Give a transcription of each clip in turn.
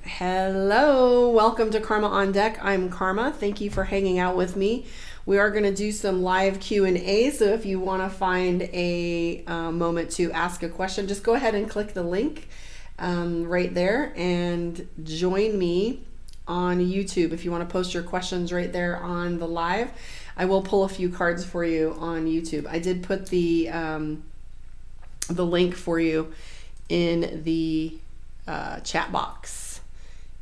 Hello, welcome to Karma on Deck. I'm Karma. Thank you for hanging out with me. We are going to do some live Q&A, so if you want to find a moment to ask a question, just go ahead and click the link right there and join me on YouTube. If you want to post your questions right there on the live, I will pull a few cards for you on YouTube. I did put the link for you in the chat box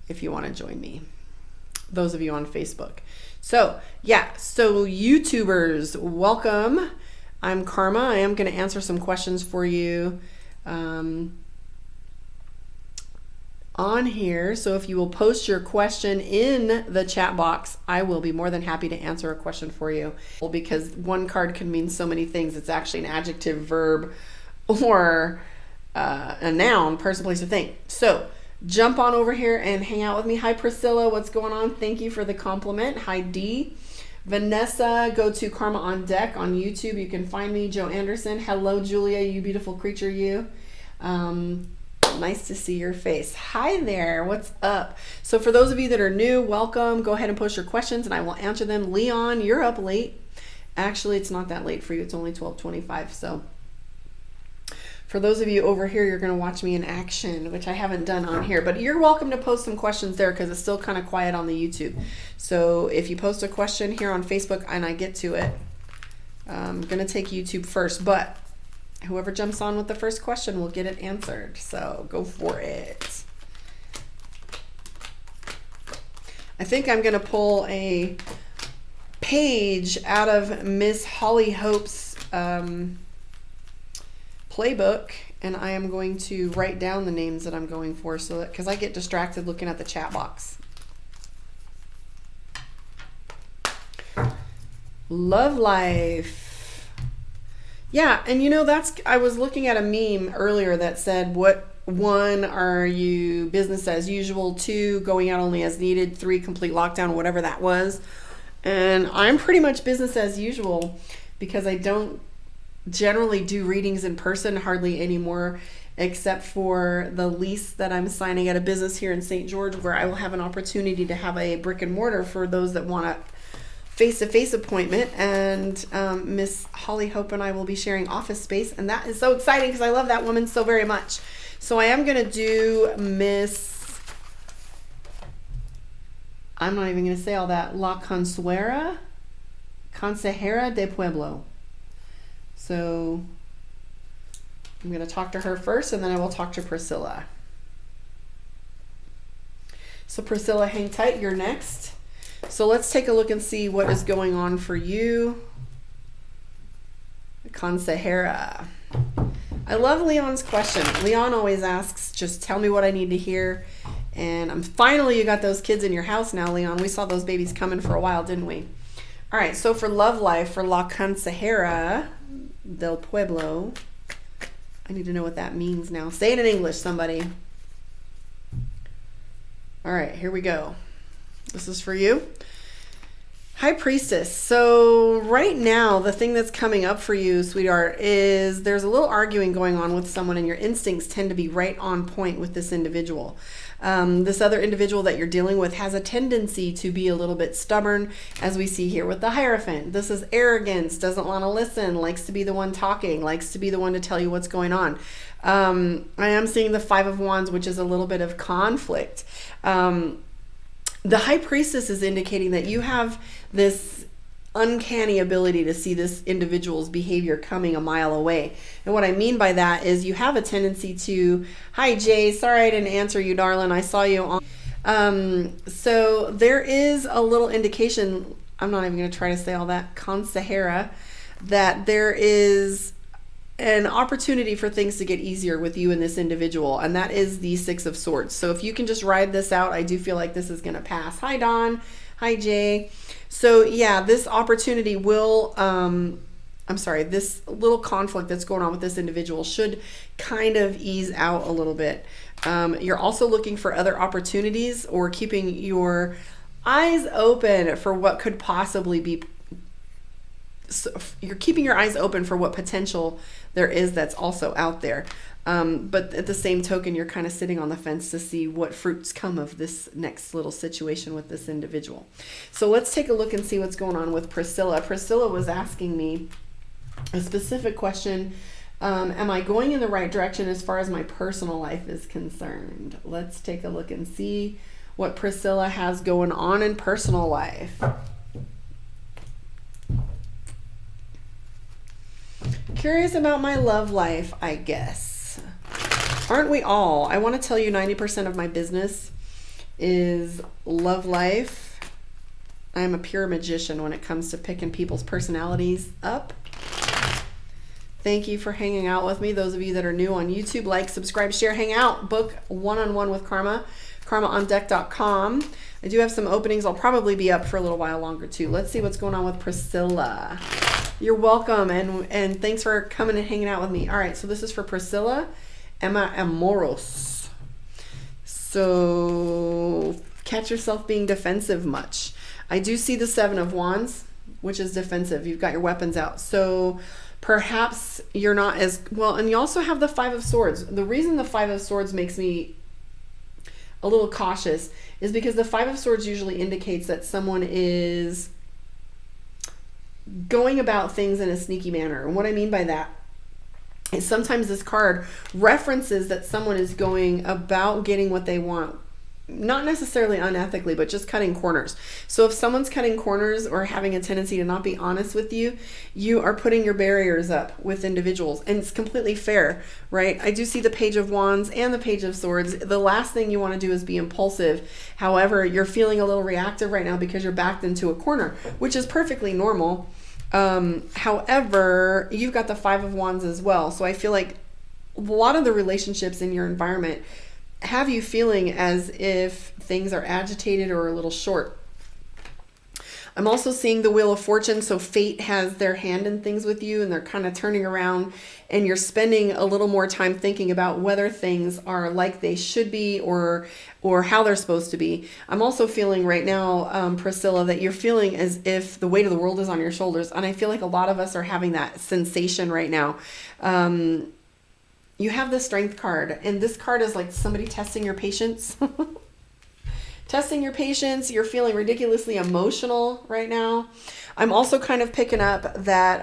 if you want to join me, those of you on Facebook. So YouTubers, welcome. I'm Karma. I am going to answer some questions for you on here. So if you will post your question in the chat box, I will be more than happy to answer a question for you, because one card can mean so many things. It's actually an adjective, verb, or a noun, person, place, or thing. So jump on over here and hang out with me. Hi, Priscilla. What's going on? Thank you for the compliment. Hi, Dee. Vanessa, go to Karma on Deck on YouTube. You can find me. Joe Anderson. Hello, Julia, you beautiful creature, you. Nice to see your face. Hi there. What's up? So for those of you that are new, welcome. Go ahead and post your questions and I will answer them. Leon, you're up late. Actually, it's not that late for you. It's only 12:25. So for those of you over here, you're going to watch me in action, which I haven't done on here, but you're welcome to post some questions there because it's still kind of quiet on the YouTube. So if you post a question here on Facebook and I get to it, I'm going to take YouTube first, but whoever jumps on with the first question will get it answered. So go for it. I think I'm going to pull a page out of Miss Holly Hope's playbook, and I am going to write down the names that I'm going for, so that, because I get distracted looking at the chat box. Love life. Yeah, and you know, I was looking at a meme earlier that said, what 1, are you business as usual? 2, going out only as needed. 3, complete lockdown, whatever that was. And I'm pretty much business as usual because I don't generally do readings in person hardly anymore, except for the lease that I'm signing at a business here in St. George, where I will have an opportunity to have a brick and mortar for those that want a face-to-face appointment. And Miss Holly Hope and I will be sharing office space, and that is so exciting because I love that woman so very much. So I am going to do Miss, I'm not even going to say all that, La Consejera de Pueblo. So I'm going to talk to her first, and then I will talk to Priscilla. So Priscilla, hang tight. You're next. So let's take a look and see what is going on for you. Consejera. I love Leon's question. Leon always asks, just tell me what I need to hear. And finally, you got those kids in your house now, Leon. We saw those babies coming for a while, didn't we? All right, so for love life, for La Consejera del Pueblo, I need to know what that means now. Say it in English, somebody. All right, here we go. This is for you. Hi, Priestess. So right now, the thing that's coming up for you, sweetheart, is there's a little arguing going on with someone, and your instincts tend to be right on point with this individual. This other individual that you're dealing with has a tendency to be a little bit stubborn, as we see here with the Hierophant. This is arrogance, doesn't want to listen, likes to be the one talking, likes to be the one to tell you what's going on. I am seeing the 5 of Wands, which is a little bit of conflict. The High Priestess is indicating that you have this uncanny ability to see this individual's behavior coming a mile away. And what I mean by that is you have a tendency to, hi Jay, sorry I didn't answer you, darling, I saw you on. So there is a little indication, I'm not even going to try to say all that, Consejera, that there is an opportunity for things to get easier with you and this individual, and that is the 6 of Swords. So if you can just ride this out, I do feel like this is going to pass. Hi Dawn. Hi Jay. So yeah, this opportunity will, this little conflict that's going on with this individual should kind of ease out a little bit. You're also looking for other opportunities, or keeping your eyes open for what could possibly be. So you're keeping your eyes open for what potential there is that's also out there. But at the same token, you're kind of sitting on the fence to see what fruits come of this next little situation with this individual. So let's take a look and see what's going on with Priscilla. Priscilla was asking me a specific question. Am I going in the right direction as far as my personal life is concerned? Let's take a look and see what Priscilla has going on in personal life. Curious about my love life, I guess. Aren't we all? I want to tell you 90% of my business is love life. I'm a pure magician when it comes to picking people's personalities up. Thank you for hanging out with me. Those of you that are new on YouTube, like, subscribe, share, hang out, book one-on-one with Karma, karmaondeck.com. I do have some openings. I'll probably be up for a little while longer too. Let's see what's going on with Priscilla. You're welcome, and thanks for coming and hanging out with me. All right, so this is for Priscilla. Emma Amoros. So catch yourself being defensive much. I do see the Seven of Wands, which is defensive. You've got your weapons out. So perhaps you're not as well. And you also have the Five of Swords. The reason the Five of Swords makes me a little cautious is because the Five of Swords usually indicates that someone is going about things in a sneaky manner. And what I mean by that is sometimes this card references that someone is going about getting what they want, not necessarily unethically, but just cutting corners. So if someone's cutting corners or having a tendency to not be honest with you, you are putting your barriers up with individuals, and it's completely fair, right? I do see the Page of Wands and the Page of Swords. The last thing you want to do is be impulsive. However, you're feeling a little reactive right now because you're backed into a corner, which is perfectly normal. However, you've got the Five of Wands as well. So I feel like a lot of the relationships in your environment have you feeling as if things are agitated or a little short. I'm also seeing the Wheel of Fortune. So fate has their hand in things with you, and they're kind of turning around, and you're spending a little more time thinking about whether things are like they should be or how they're supposed to be. I'm also feeling right now, Priscilla, that you're feeling as if the weight of the world is on your shoulders. And I feel like a lot of us are having that sensation right now. You have the Strength card, and this card is like somebody testing your patience. Testing your patience. You're feeling ridiculously emotional right now. I'm also kind of picking up that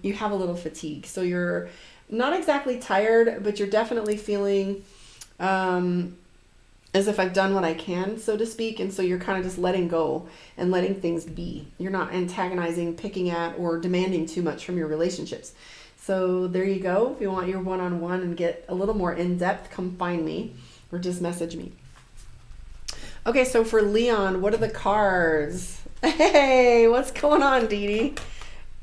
you have a little fatigue. So you're not exactly tired, but you're definitely feeling as if I've done what I can, so to speak. And so you're kind of just letting go and letting things be. You're not antagonizing, picking at, or demanding too much from your relationships. So there you go. If you want your one-on-one and get a little more in-depth, come find me or just message me. Okay, so for Leon, what are the cards? Hey, what's going on, DeeDee?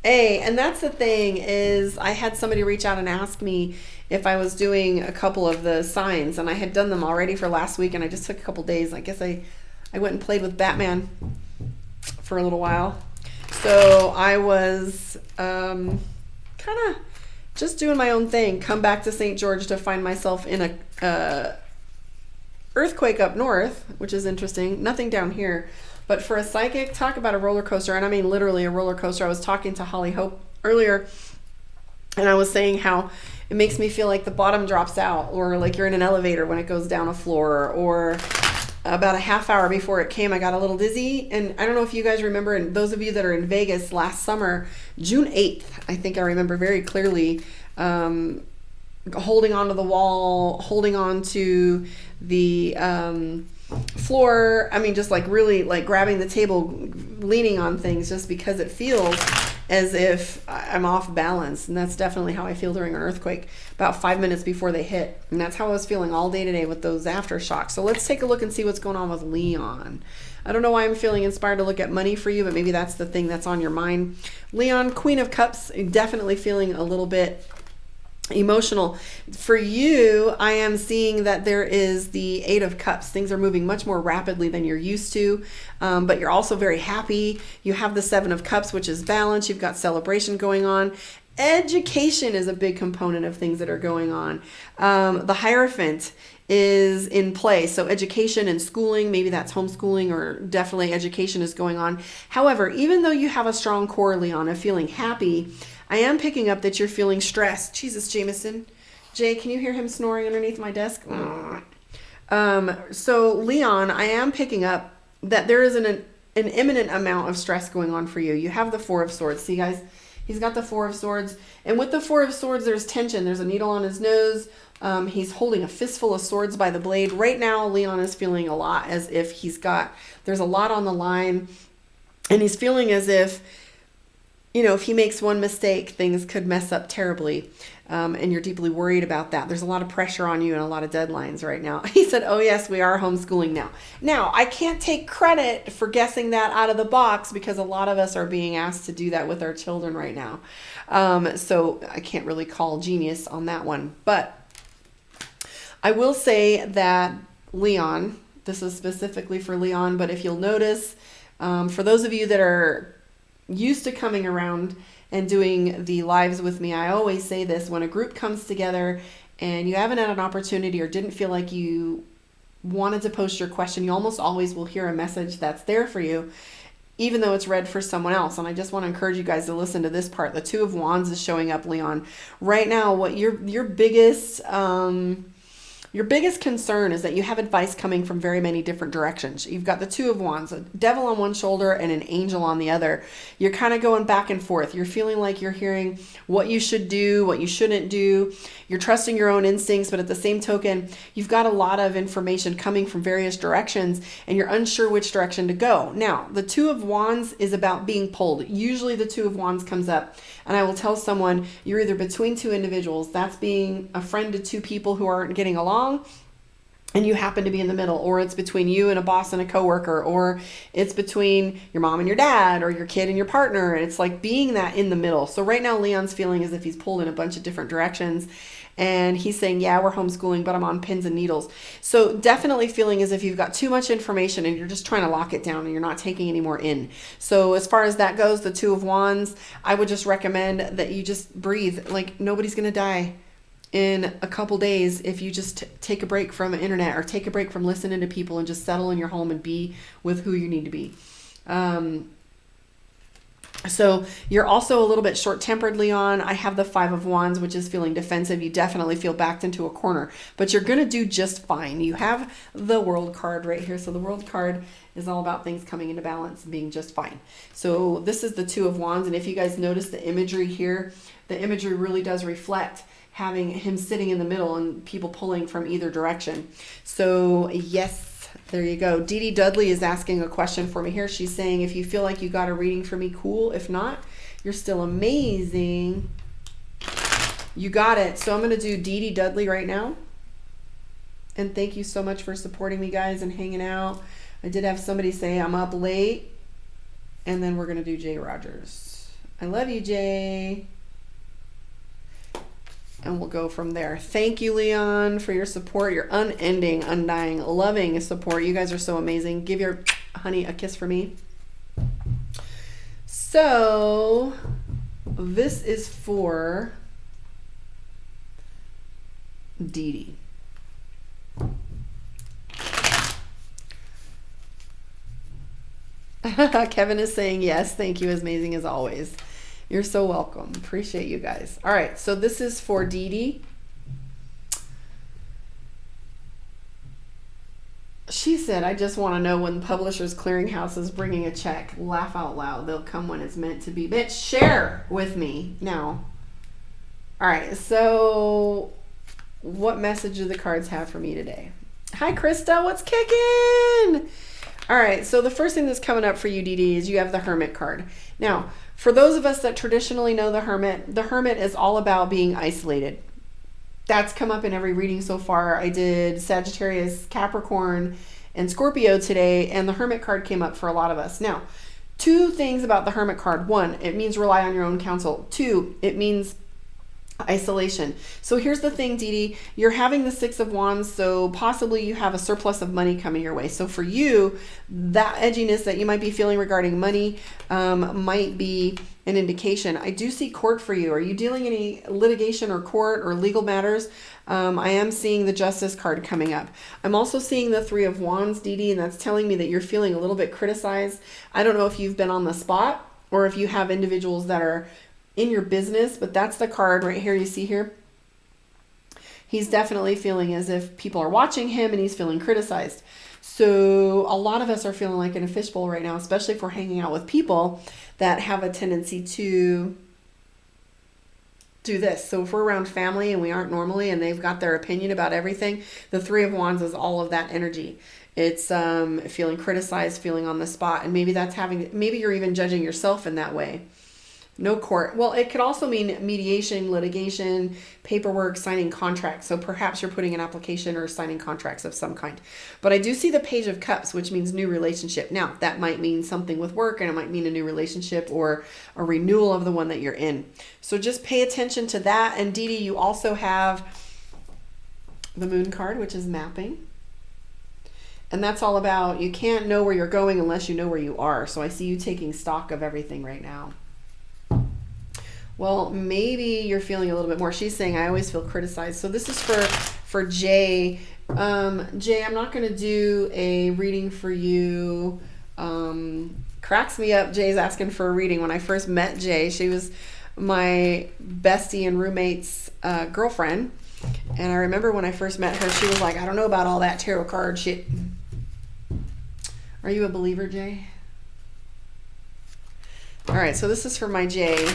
Hey, and that's the thing is I had somebody reach out and ask me if I was doing a couple of the signs, and I had done them already for last week, and I just took a couple days. I guess I went and played with Batman for a little while. So I was kind of just doing my own thing. Come back to St. George to find myself in a earthquake up north, which is interesting. Nothing down here. But for a psychic, talk about a roller coaster. And I mean literally a roller coaster. I was talking to Holly Hope earlier, and I was saying how it makes me feel like the bottom drops out, or like you're in an elevator when it goes down a floor, or about a half hour before it came, I got a little dizzy. And I don't know if you guys remember, and those of you that are in Vegas last summer, June 8th, I think I remember very clearly, holding onto the wall, holding on to the floor. I mean, just like really like grabbing the table, leaning on things just because it feels as if I'm off balance. And that's definitely how I feel during an earthquake about 5 minutes before they hit. And that's how I was feeling all day today with those aftershocks. So let's take a look and see what's going on with Leon. I don't know why I'm feeling inspired to look at money for you, but maybe that's the thing that's on your mind. Leon, Queen of Cups, definitely feeling a little bit emotional. For you, I am seeing that there is the Eight of Cups. Things are moving much more rapidly than you're used to, but you're also very happy. You have the Seven of Cups, which is balance. You've got celebration going on. Education is a big component of things that are going on. The Hierophant is in play. So education and schooling, maybe that's homeschooling, or definitely education is going on. However, even though you have a strong core, Leon, of feeling happy, I am picking up that you're feeling stressed. Jesus, Jameson. Jay, can you hear him snoring underneath my desk? So Leon, I am picking up that there is an imminent amount of stress going on for you. You have the Four of Swords. See, guys, he's got the Four of Swords. And with the Four of Swords, there's tension. There's a needle on his nose. He's holding a fistful of swords by the blade. Right now, Leon is feeling a lot as if there's a lot on the line. And he's feeling as if, if he makes one mistake, things could mess up terribly. And you're deeply worried about that. There's a lot of pressure on you and a lot of deadlines right now. He said, oh yes, we are homeschooling now. Now, I can't take credit for guessing that out of the box because a lot of us are being asked to do that with our children right now. So I can't really call genius on that one. But I will say that Leon, this is specifically for Leon, but if you'll notice, for those of you that are used to coming around and doing the lives with me, I always say this: when a group comes together and you haven't had an opportunity or didn't feel like you wanted to post your question, you almost always will hear a message that's there for you, even though it's read for someone else. And I just want to encourage you guys to listen to this part. The Two of Wands is showing up, Leon. Right now, what your biggest concern is that you have advice coming from very many different directions. You've got the Two of Wands, a devil on one shoulder and an angel on the other. You're kind of going back and forth. You're feeling like you're hearing what you should do, what you shouldn't do. You're trusting your own instincts, but at the same token, you've got a lot of information coming from various directions and you're unsure which direction to go. Now, the Two of Wands is about being pulled. Usually the Two of Wands comes up and I will tell someone you're either between two individuals. That's being a friend to two people who aren't getting along, and you happen to be in the middle, or it's between you and a boss and a coworker, or it's between your mom and your dad, or your kid and your partner. And it's like being that in the middle. So right now, Leon's feeling as if he's pulled in a bunch of different directions, and he's saying, yeah, we're homeschooling, but I'm on pins and needles. So definitely feeling as if you've got too much information and you're just trying to lock it down and you're not taking any more in. So as far as that goes, the Two of Wands, I would just recommend that you just breathe. Like, nobody's going to die in a couple days if you just take a break from the internet or take a break from listening to people and just settle in your home and be with who you need to be. So you're also a little bit short-tempered, Leon. I have the Five of Wands, which is feeling defensive. You definitely feel backed into a corner, but you're going to do just fine. You have the World card right here. So the World card is all about things coming into balance and being just fine. So this is the Two of Wands. And if you guys notice the imagery here, the imagery really does reflect having him sitting in the middle and people pulling from either direction. So yes, there you go. DeeDee Dudley is asking a question for me here. She's saying, if you feel like you got a reading for me, cool. If not, you're still amazing. You got it. So I'm going to do DeeDee Dudley right now. And thank you so much for supporting me, guys, and hanging out. I did have somebody say I'm up late. And then we're going to do Jay Rogers. I love you, Jay. And we'll go from there. Thank you, Leon, for your support, your unending, undying, loving support. You guys are so amazing. Give your honey a kiss for me. So this is for DeeDee. Kevin is saying yes. Thank you. Amazing as always. You're so welcome. Appreciate you guys. All right. So this is for DeeDee. She said, I just want to know when Publishers Clearinghouse is bringing a check. Laugh out loud. They'll come when it's meant to be. Bitch, share with me now. All right. So what message do the cards have for me today? Hi, Krista. What's kicking? All right. So the first thing that's coming up for you, DeeDee, is you have the Hermit card. Now, for those of us that traditionally know the Hermit is all about being isolated. That's come up in every reading so far. I did Sagittarius, Capricorn, and Scorpio today, and the Hermit card came up for a lot of us. Now, two things about the Hermit card. One, it means rely on your own counsel. Two, it means isolation. So here's the thing, DeeDee, you're having the Six of Wands, so possibly you have a surplus of money coming your way. So for you, that edginess that you might be feeling regarding money might be an indication. I do see court for you. Are you dealing any litigation or court or legal matters? I am seeing the Justice card coming up. I'm also seeing the Three of Wands, DeeDee, and that's telling me that you're feeling a little bit criticized. I don't know if you've been on the spot or if you have individuals that are in your business, but that's the card right here you see here. He's definitely feeling as if people are watching him and he's feeling criticized. So a lot of us are feeling like in a fishbowl right now, especially if we're hanging out with people that have a tendency to do this. So if we're around family and we aren't normally, and they've got their opinion about everything, the Three of Wands is all of that energy. It's feeling criticized, feeling on the spot, and maybe maybe you're even judging yourself in that way. No court. Well, it could also mean mediation, litigation, paperwork, signing contracts. So perhaps you're putting an application or signing contracts of some kind. But I do see the Page of Cups, which means new relationship. Now, that might mean something with work, and it might mean a new relationship or a renewal of the one that you're in. So just pay attention to that. And DeeDee, you also have the Moon card, which is mapping. And that's all about, you can't know where you're going unless you know where you are. So I see you taking stock of everything right now. Well, maybe you're feeling a little bit more. She's saying, I always feel criticized. So this is for Jay. Jay, I'm not going to do a reading for you. Cracks me up. Jay's asking for a reading. When I first met Jay, she was my bestie and roommate's girlfriend. And I remember when I first met her, she was like, I don't know about all that tarot card shit. Are you a believer, Jay? All right, so this is for my Jay.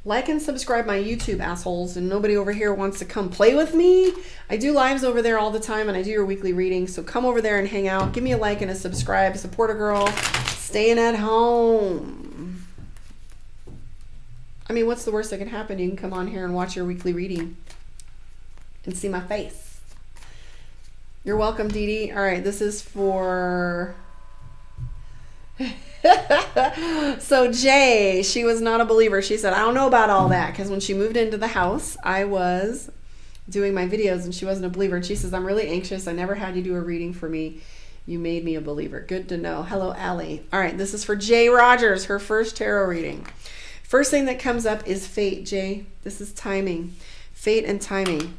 Like and subscribe my YouTube, assholes, and nobody over here wants to come play with me. I do lives over there all the time, and I do your weekly readings, so come over there and hang out. Give me a like and a subscribe. Support a girl staying at home. I mean, what's the worst that can happen? You can come on here and watch your weekly reading and see my face. You're welcome, DeeDee. All right, this is for... So Jay, she was not a believer. She said, I don't know about all that, because when she moved into the house, I was doing my videos and she wasn't a believer. And she says, I'm really anxious. I never had you do a reading for me. You made me a believer. Good to know. Hello, Allie. All right, this is for Jay Rogers, her first tarot reading. First thing that comes up is fate, Jay. This is timing. Fate and timing.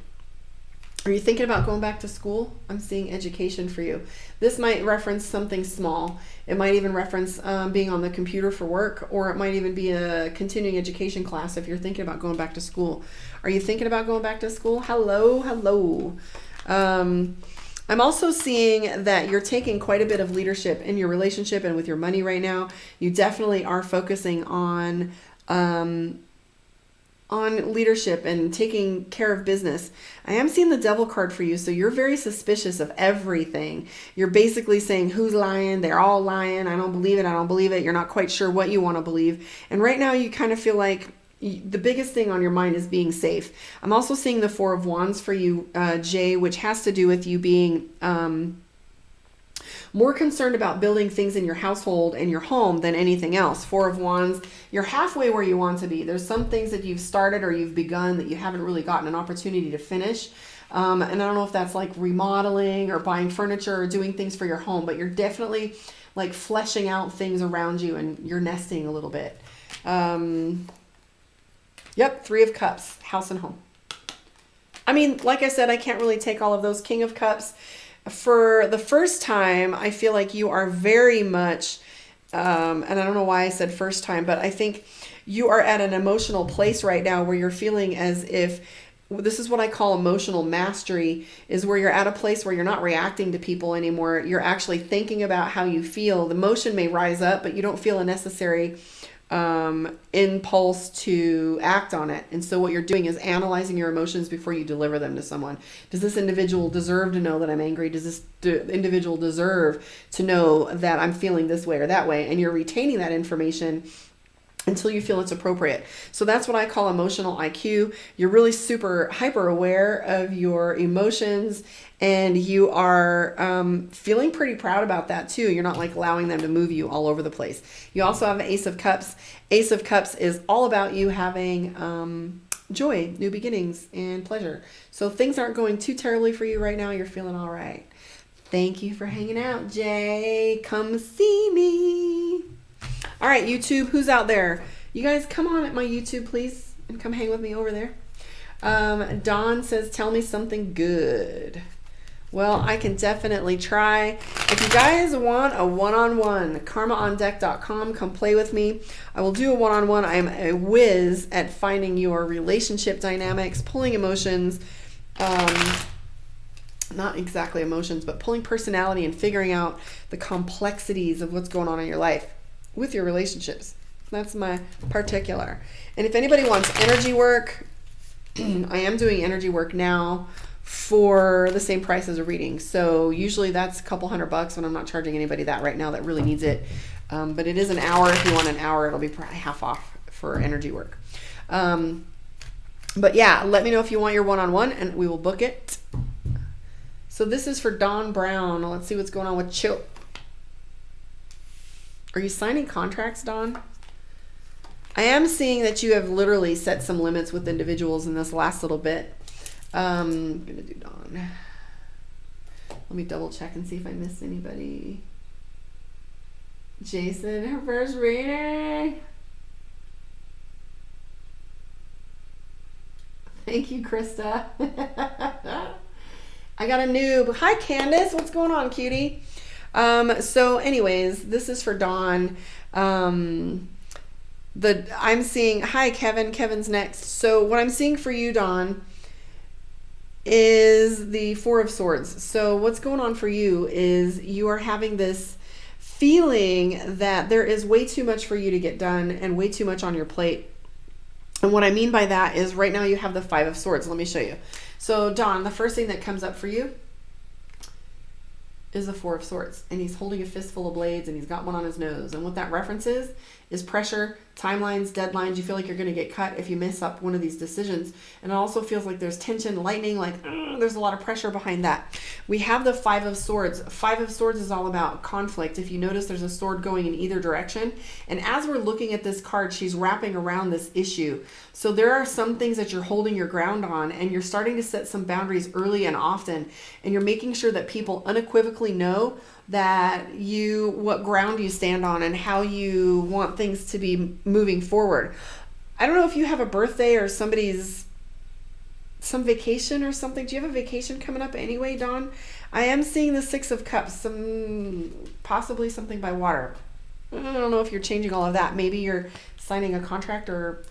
Are you thinking about going back to school? I'm seeing education for you. This might reference something small. It might even reference being on the computer for work, or it might even be a continuing education class if you're thinking about going back to school. Are you thinking about going back to school? Hello, hello. I'm also seeing that you're taking quite a bit of leadership in your relationship and with your money right now. You definitely are focusing on leadership and taking care of business. I am seeing the Devil card for you, so you're very suspicious of everything. You're basically saying, who's lying? They're all lying. I don't believe it. I don't believe it. You're not quite sure what you want to believe. And right now you kind of feel like the biggest thing on your mind is being safe. I'm also seeing the Four of Wands for you, Jay, which has to do with you being... more concerned about building things in your household and your home than anything else. Four of Wands, you're halfway where you want to be. There's some things that you've started or you've begun that you haven't really gotten an opportunity to finish. And I don't know if that's like remodeling or buying furniture or doing things for your home, but you're definitely like fleshing out things around you and you're nesting a little bit. Yep, Three of Cups, house and home. I mean, like I said, I can't really take all of those. King of Cups. For the first time, I feel like you are very much, and I don't know why I said first time, but I think you are at an emotional place right now where you're feeling as if, this is what I call emotional mastery, is where you're at a place where you're not reacting to people anymore. You're actually thinking about how you feel. The emotion may rise up, but you don't feel a necessary impulse to act on it. And so what you're doing is analyzing your emotions before you deliver them to someone. Does this individual deserve to know that I'm angry? Does this individual deserve to know that I'm feeling this way or that way? And you're retaining that information until you feel it's appropriate. So that's what I call emotional IQ. You're really super hyper aware of your emotions, and you are feeling pretty proud about that too. You're not like allowing them to move you all over the place. You also have an Ace of Cups. Ace of Cups is all about you having joy, new beginnings, and pleasure. So things aren't going too terribly for you right now. You're feeling all right. Thank you for hanging out, Jay. Come see me. All right, YouTube, who's out there? You guys come on at my YouTube, please, and come hang with me over there. Dawn says, tell me something good. Well, I can definitely try. If you guys want a one-on-one, karmaondeck.com, come play with me. I will do a one-on-one. I am a whiz at finding your relationship dynamics, pulling emotions, not exactly emotions, but pulling personality and figuring out the complexities of what's going on in your life with your relationships. That's my particular. And if anybody wants energy work, I am doing energy work now for the same price as a reading. So usually that's a couple $100, and I'm not charging anybody that right now that really needs it. But it is an hour. If you want an hour, it'll be probably half off for energy work. But yeah, let me know if you want your one-on-one and we will book it. So this is for Dawn Brown. Let's see what's going on with Chill. Are you signing contracts, Dawn? I am seeing that you have literally set some limits with individuals in this last little bit. I'm gonna do Dawn. Let me double check and see if I missed anybody. Jason, her first reading. Thank you, Krista. I got a noob. Hi, Candace. What's going on, cutie? So anyways, this is for Dawn. I'm seeing, hi, Kevin. Kevin's next. So what I'm seeing for you, Dawn, is the Four of Swords. So what's going on for you is you are having this feeling that there is way too much for you to get done and way too much on your plate. And what I mean by that is right now you have the Five of Swords. Let me show you. So Dawn, the first thing that comes up for you is the Four of Swords, and he's holding a fistful of blades and he's got one on his nose. And what that references is pressure, timelines, deadlines. You feel like you're going to get cut if you mess up one of these decisions. And it also feels like there's tension, lightning, like there's a lot of pressure behind that. We have the Five of Swords. Five of Swords is all about conflict. If you notice, there's a sword going in either direction. And as we're looking at this card, she's wrapping around this issue. So there are some things that you're holding your ground on, and you're starting to set some boundaries early and often. And you're making sure that people unequivocally know that what ground you stand on and how you want things to be moving forward. I don't know if you have a birthday or some vacation or something. Do you have a vacation coming up anyway, Dawn? I am seeing the Six of Cups, possibly something by water. I don't know if you're changing all of that. Maybe you're signing a contract or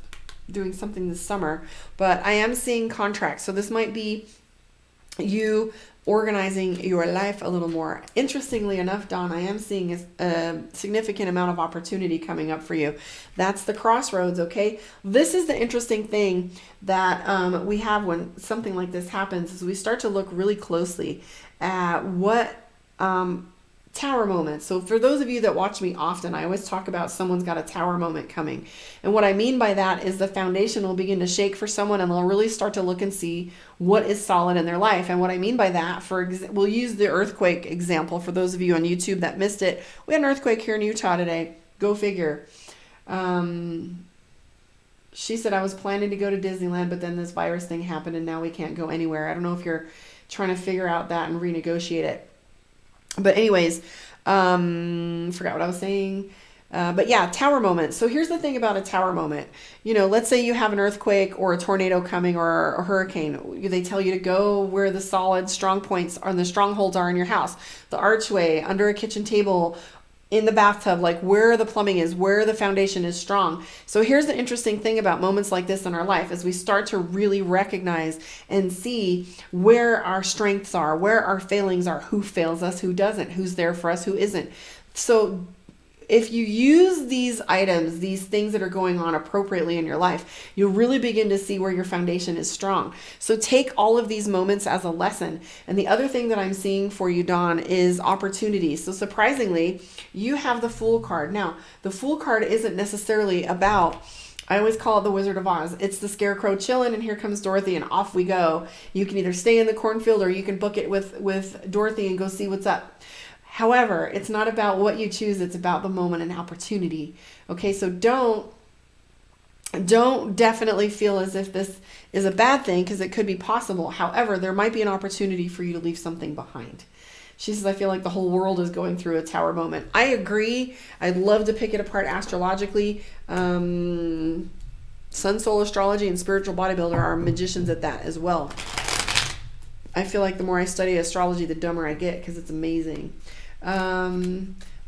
doing something this summer, but I am seeing contracts. So this might be you organizing your life a little more. Interestingly enough, Dawn, I am seeing a significant amount of opportunity coming up for you. That's the crossroads, okay? This is the interesting thing that we have when something like this happens, is we start to look really closely at what tower moments. So for those of you that watch me often, I always talk about someone's got a tower moment coming. And what I mean by that is the foundation will begin to shake for someone, and they'll really start to look and see what is solid in their life. And what I mean by that, we'll use the earthquake example for those of you on YouTube that missed it. We had an earthquake here in Utah today. Go figure. She said, I was planning to go to Disneyland, but then this virus thing happened and now we can't go anywhere. I don't know if you're trying to figure out that and renegotiate it. But anyways, forgot what I was saying. But yeah, tower moment. So here's the thing about a tower moment. You know, let's say you have an earthquake or a tornado coming or a hurricane. They tell you to go where the solid strong points are and the strongholds are in your house. The archway, under a kitchen table, in the bathtub, like where the plumbing is, where the foundation is strong. So here's the interesting thing about moments like this in our life, is we start to really recognize and see where our strengths are, where our failings are, who fails us, who doesn't, who's there for us, who isn't. So if you use these items, these things that are going on appropriately in your life, you'll really begin to see where your foundation is strong. So take all of these moments as a lesson. And the other thing that I'm seeing for you, Dawn, is opportunity. So surprisingly, you have the Fool card. Now, the Fool card isn't necessarily about, I always call it the Wizard of Oz. It's the scarecrow chilling, and here comes Dorothy, and off we go. You can either stay in the cornfield or you can book it with Dorothy and go see what's up. However, it's not about what you choose. It's about the moment and opportunity. Okay, so don't definitely feel as if this is a bad thing, because it could be possible. However, there might be an opportunity for you to leave something behind. She says, I feel like the whole world is going through a tower moment. I agree. I'd love to pick it apart astrologically. Sun, soul astrology, and spiritual bodybuilder are magicians at that as well. I feel like the more I study astrology, the dumber I get because it's amazing.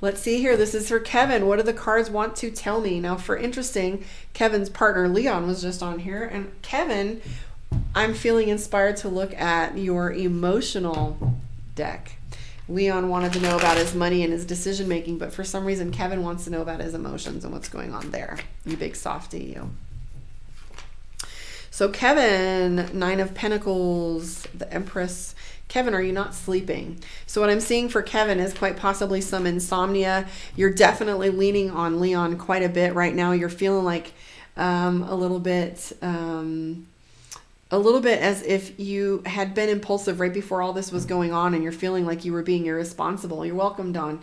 Let's see here. This is for Kevin. What do the cards want to tell me? Now, for interesting, Kevin's partner, Leon, was just on here. And Kevin, I'm feeling inspired to look at your emotional deck. Leon wanted to know about his money and his decision making, but for some reason, Kevin wants to know about his emotions and what's going on there. You big softy, you. So Kevin, 9 of Pentacles, the Empress. Kevin, are you not sleeping? So what I'm seeing for Kevin is quite possibly some insomnia. You're definitely leaning on Leon quite a bit right now. You're feeling like a little bit as if you had been impulsive right before all this was going on, and you're feeling like you were being irresponsible. You're welcome, Dawn.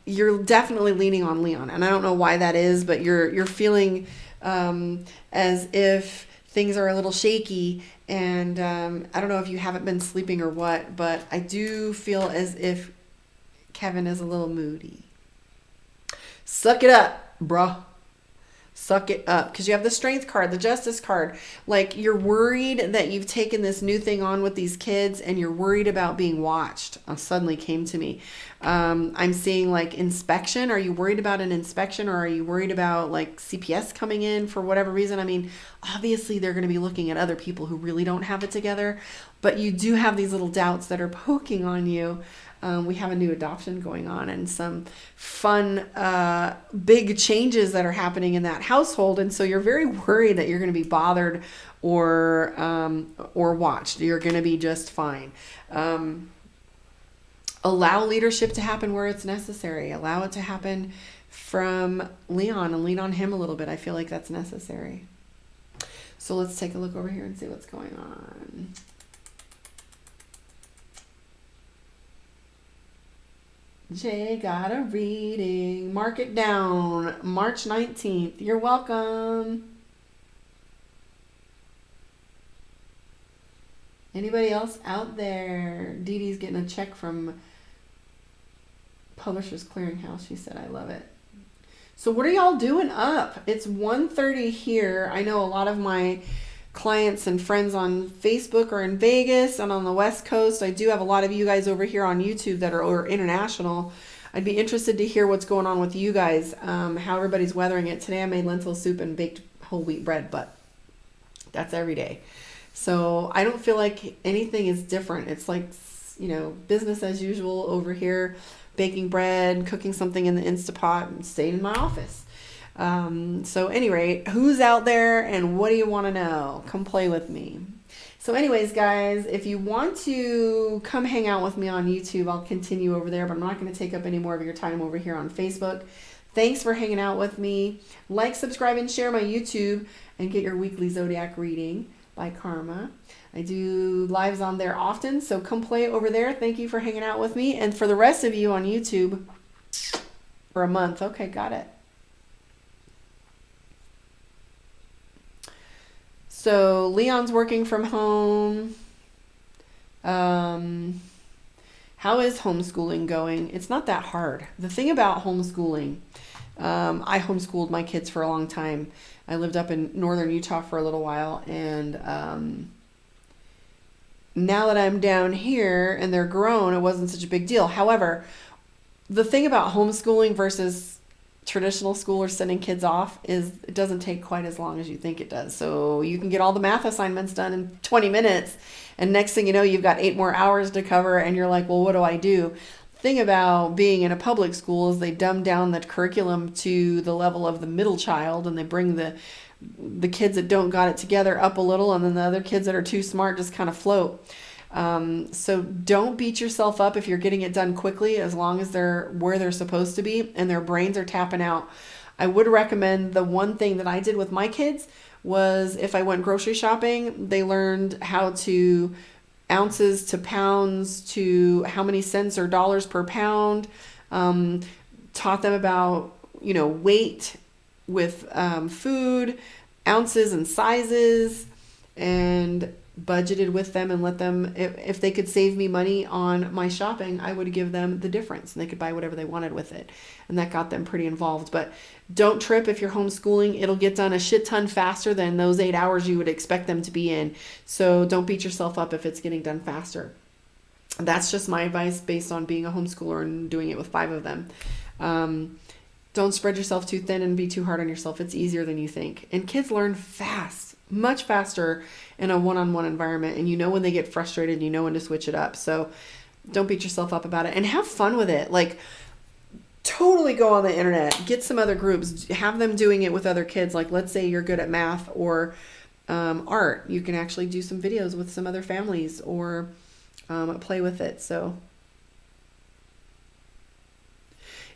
You're definitely leaning on Leon, and I don't know why that is, but you're feeling as if things are a little shaky, and I don't know if you haven't been sleeping or what, but I do feel as if Kevin is a little moody. Suck it up, bruh. Suck it up, because you have the Strength card, the Justice card. Like, you're worried that you've taken this new thing on with these kids, and you're worried about being watched. Suddenly came to me. I'm seeing like inspection. Are you worried about an inspection, or are you worried about like CPS coming in for whatever reason? I mean, obviously they're going to be looking at other people who really don't have it together, but you do have these little doubts that are poking on you. We have a new adoption going on and some fun, big changes that are happening in that household. And so you're very worried that you're going to be bothered or watched. You're going to be just fine. Allow leadership to happen where it's necessary. Allow it to happen from Leon and lean on him a little bit. I feel like that's necessary. So let's take a look over here and see what's going on. Jay got a reading. Mark it down. March 19th. You're welcome. Anybody else out there? DeeDee's getting a check from Publishers Clearinghouse. She said, I love it. So what are y'all doing up? It's 1:30 here. I know a lot of my clients and friends on Facebook are in Vegas and on the West Coast. I do have a lot of you guys over here on YouTube that are international. I'd be interested to hear what's going on with you guys, how everybody's weathering it. Today I made lentil soup and baked whole wheat bread, but that's every day. So I don't feel like anything is different. It's like, you know, business as usual over here, baking bread, cooking something in the Instapot, and staying in my office. So anyway, who's out there and what do you want to know? Come play with me. So anyways, guys, if you want to come hang out with me on YouTube, I'll continue over there, but I'm not going to take up any more of your time over here on Facebook. Thanks for hanging out with me. Like, subscribe, and share my YouTube and get your weekly zodiac reading by Karma. I do lives on there often, so come play over there. Thank you for hanging out with me. And for the rest of you on YouTube, for a month. Okay, got it. So Leon's working from home. How is homeschooling going? It's not that hard. The thing about homeschooling, I homeschooled my kids for a long time. I lived up in northern Utah for a little while, and now that I'm down here and they're grown, it wasn't such a big deal. However, the thing about homeschooling versus traditional school or sending kids off is it doesn't take quite as long as you think it does. So you can get all the math assignments done in 20 minutes, and next thing you know, you've got 8 more hours to cover, and you're like, well, what do I do? Thing about being in a public school is they dumb down the curriculum to the level of the middle child, and they bring the kids that don't got it together up a little, and then the other kids that are too smart just kind of float. So don't beat yourself up if you're getting it done quickly, as long as they're where they're supposed to be and their brains are tapping out. I would recommend, the one thing that I did with my kids was, if I went grocery shopping, they learned how to ounces to pounds to how many cents or dollars per pound. Taught them about, you know, weight with food, ounces and sizes, and budgeted with them and let them, if they could save me money on my shopping, I would give them the difference and they could buy whatever they wanted with it. And that got them pretty involved. But don't trip if you're homeschooling. It'll get done a shit ton faster than those 8 hours you would expect them to be in. So don't beat yourself up if it's getting done faster. That's just my advice based on being a homeschooler and doing it with 5 of them. Don't spread yourself too thin and be too hard on yourself. It's easier than you think. And kids learn fast, much faster in a one-on-one environment. And you know when they get frustrated, you know when to switch it up. So don't beat yourself up about it and have fun with it. Like, totally go on the internet, get some other groups, have them doing it with other kids. Like, let's say you're good at math or art. You can actually do some videos with some other families or play with it. So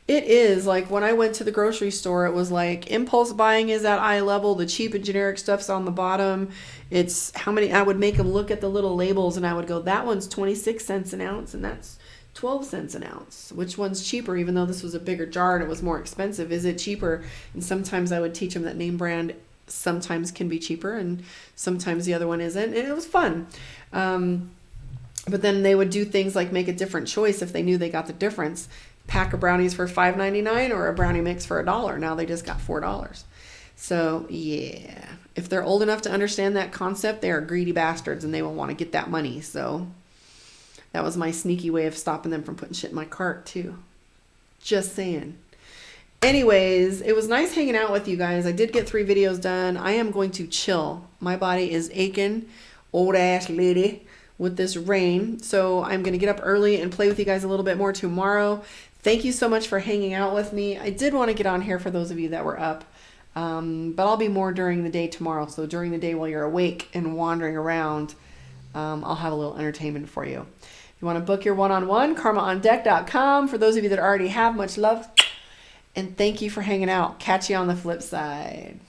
it is like when I went to the grocery store, it was like impulse buying is at eye level. The cheap and generic stuff's on the bottom. It's how many, I would make them look at the little labels and I would go, that one's 26 cents an ounce and that's 12 cents an ounce. Which one's cheaper? Even though this was a bigger jar and it was more expensive, is it cheaper? And sometimes I would teach them that name brand sometimes can be cheaper and sometimes the other one isn't. And it was fun. But then they would do things like make a different choice if they knew they got the difference. Pack of brownies for $5.99 or a brownie mix for $1. Now they just got $4. So yeah, if they're old enough to understand that concept, they are greedy bastards and they will want to get that money. So that was my sneaky way of stopping them from putting shit in my cart too. Just saying. Anyways, it was nice hanging out with you guys. I did get 3 videos done. I am going to chill. My body is aching, old ass lady, with this rain. So I'm going to get up early and play with you guys a little bit more tomorrow. Thank you so much for hanging out with me. I did want to get on here for those of you that were up, but I'll be more during the day tomorrow. So during the day while you're awake and wandering around, I'll have a little entertainment for you. If you want to book your one-on-one, karmaondeck.com. For those of you that already have, much love. And thank you for hanging out. Catch you on the flip side.